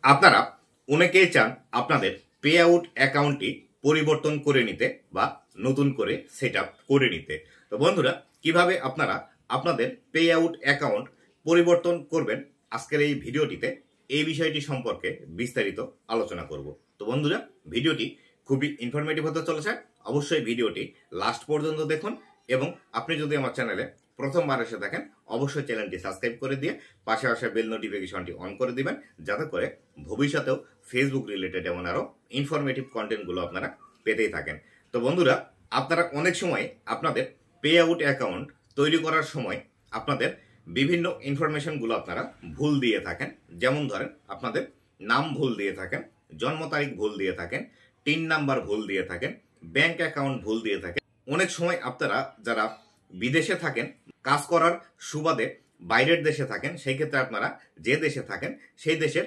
আপনারা অনেকেই চান আপনাদের পে আউট অ্যাকাউন্টটি পরিবর্তন করে নিতে বা নতুন করে সেট আপ করে নিতে। তো বন্ধুরা, কিভাবে আপনারা আপনাদের পে আউট অ্যাকাউন্ট পরিবর্তন করবেন আজকের এই ভিডিওটিতে এই বিষয়টি সম্পর্কে বিস্তারিত আলোচনা করব। তো বন্ধুরা, ভিডিওটি খুবই ইনফরমেটিভ হতে চলেছে। অবশ্যই ভিডিওটি লাস্ট পর্যন্ত দেখুন এবং আপনি যদি আমার চ্যানেলে প্রথমবার এসে থাকেন অবশ্যই চ্যানেলটি সাবস্ক্রাইব করে দিয়ে পাশে আসা বেল নোটিফিকেশনটি অন করে দিবেন, যাতে করে ভবিষ্যতেও ফেসবুক রিলেটেড এমন আরও ইনফরমেটিভ কন্টেন্টগুলো আপনারা পেতেই থাকেন। তো বন্ধুরা, আপনারা অনেক সময় আপনাদের পে আউট অ্যাকাউন্ট তৈরি করার সময় আপনাদের বিভিন্ন ইনফরমেশনগুলো আপনারা ভুল দিয়ে থাকেন। যেমন ধরেন, আপনাদের নাম ভুল দিয়ে থাকেন, জন্ম তারিখ ভুল দিয়ে থাকেন, টিন নাম্বার ভুল দিয়ে থাকেন, ব্যাংক অ্যাকাউন্ট ভুল দিয়ে থাকেন। অনেক সময় আপনারা যারা বিদেশে থাকেন, কাজ করার সুবাদে বাইরের দেশে থাকেন, সেই ক্ষেত্রে আপনারা যে দেশে থাকেন সেই দেশের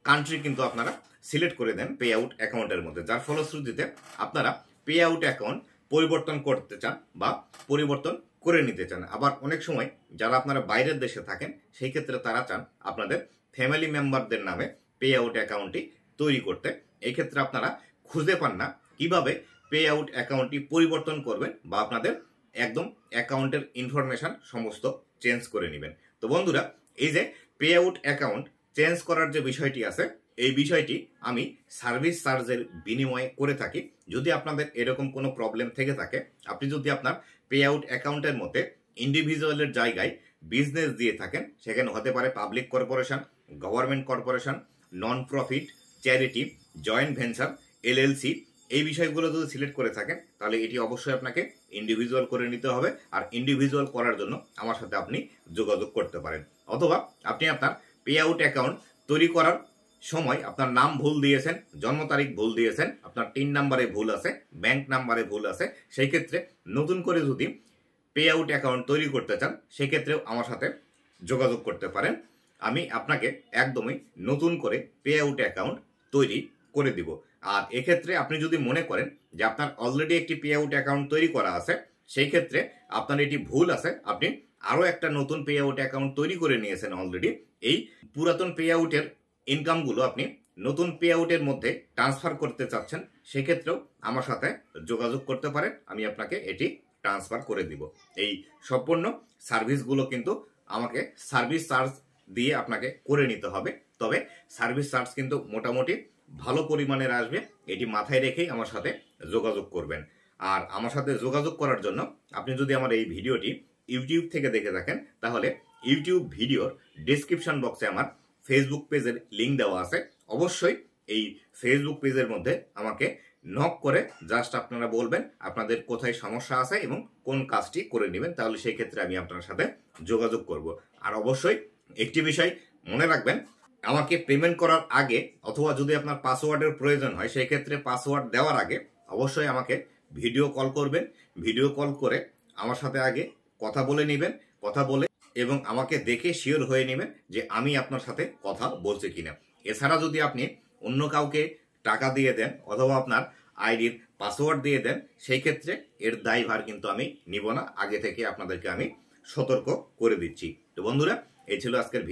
কান্ট্রি কিন্তু আপনারা সিলেক্ট করে দেন পে আউট অ্যাকাউন্টের মধ্যে, যার ফলশ্রুতিতে আপনারা পে আউট অ্যাকাউন্ট পরিবর্তন করতে চান বা পরিবর্তন করে নিতে চান। আবার অনেক সময় যারা আপনারা বাইরের দেশে থাকেন সেই ক্ষেত্রে তারা চান আপনাদের ফ্যামিলি মেম্বারদের নামে পে আউট অ্যাকাউন্টটি তৈরি করতে। এই ক্ষেত্রে আপনারা খুঁজে পান না কিভাবে পে আউট অ্যাকাউন্টটি পরিবর্তন করবেন বা আপনাদের একদম অ্যাকাউন্টের ইনফরমেশন সমস্ত চেঞ্জ করে নেবেন। তো বন্ধুরা, এই যে পে আউট অ্যাকাউন্ট চেঞ্জ করার যে বিষয়টি আছে, এই বিষয়টি আমি সার্ভিস চার্জের বিনিময়ে করে থাকি। যদি আপনাদের এরকম কোনো প্রবলেম থেকে থাকে, আপনি যদি আপনার পে আউট অ্যাকাউন্টের মধ্যে ইন্ডিভিজুয়ালের জায়গায় বিজনেস দিয়ে থাকেন, সেখানে হতে পারে public corporation, government corporation, non profit, charity, joint venture, LLC, এই বিষয়গুলো যদি সিলেক্ট করে থাকেন তাহলে এটি অবশ্যই আপনাকে ইন্ডিভিজুয়াল করে নিতে হবে। আর ইন্ডিভিজুয়াল করার জন্য আমার সাথে আপনি যোগাযোগ করতে পারেন। অথবা আপনি আপনার পে আউট অ্যাকাউন্ট তৈরি করার সময় আপনার নাম ভুল দিয়েছেন, জন্ম তারিখ ভুল দিয়েছেন, আপনার টিন নাম্বারে ভুল আছে, ব্যাংক নাম্বারে ভুল আছে, সেই ক্ষেত্রে নতুন করে যদি পে আউট অ্যাকাউন্ট তৈরি করতে চান সেক্ষেত্রেও আমার সাথে যোগাযোগ করতে পারেন। আমি আপনাকে একদমই নতুন করে পে আউট অ্যাকাউন্ট তৈরি করে দিব। আর এক্ষেত্রে আপনি যদি মনে করেন যে আপনার অলরেডি একটি পে আউট অ্যাকাউন্ট তৈরি করা আছে, সেই ক্ষেত্রে আপনার এটি ভুল আছে, আপনি আরও একটা নতুন পে আউট অ্যাকাউন্ট তৈরি করে নিয়েছেন অলরেডি, এই পুরাতন পে আউটের ইনকামগুলো আপনি নতুন পে আউটের মধ্যে ট্রান্সফার করতে চাচ্ছেন, সেক্ষেত্রেও আমার সাথে যোগাযোগ করতে পারেন। আমি আপনাকে এটি ট্রান্সফার করে দিব। এই সম্পূর্ণ সার্ভিসগুলো কিন্তু আমাকে সার্ভিস চার্জ দিয়ে আপনাকে করে নিতে হবে। তবে সার্ভিস চার্জ কিন্তু মোটামুটি ভালো পরিমাণের আসবে, এটি মাথায় রেখেই আমার সাথে যোগাযোগ করবেন। আর আমার সাথে যোগাযোগ করার জন্য আপনি যদি আমার এই ভিডিওটি ইউটিউব থেকে দেখে থাকেন, তাহলে ইউটিউব ভিডিওর ডেসক্রিপশন বক্সে আমার ফেসবুক পেজের লিঙ্ক দেওয়া আছে। অবশ্যই এই ফেসবুক পেজের মধ্যে আমাকে নক করে জাস্ট আপনারা বলবেন আপনাদের কোথায় সমস্যা আছে এবং কোন কাজটি করে নেবেন, তাহলে সেই ক্ষেত্রে আমি আপনার সাথে যোগাযোগ করব। আর অবশ্যই একটি বিষয় মনে রাখবেন, আমাকে পেমেন্ট করার আগে অথবা যদি আপনার পাসওয়ার্ডের প্রয়োজন হয় সেই ক্ষেত্রে পাসওয়ার্ড দেওয়ার আগে অবশ্যই আমাকে ভিডিও কল করবেন। ভিডিও কল করে আমার সাথে আগে কথা বলে নেবেন, কথা বলে এবং আমাকে দেখে শিওর হয়ে নেবেন যে আমি আপনার সাথে কথা বলছি কিনা। এছাড়া যদি আপনি অন্য কাউকে টাকা দিয়ে দেন অথবা আপনার আইডির পাসওয়ার্ড দিয়ে দেন, সেই ক্ষেত্রে এর দায়ভার কিন্তু আমি নিব না। আগে থেকে আপনাদেরকে আমি সতর্ক করে দিচ্ছি। তো বন্ধুরা, এই ছিল আজকের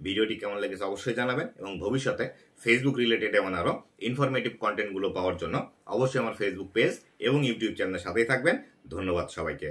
ভিডিওটি কেমন লেগেছে অবশ্যই জানাবেন এবং ভবিষ্যতে ফেসবুক রিলেটেড এমন আরও ইনফরমেটিভ কন্টেন্টগুলো পাওয়ার জন্য অবশ্যই আমার ফেসবুক পেজ এবং ইউটিউব চ্যানেলের সাথেই থাকবেন। ধন্যবাদ সবাইকে।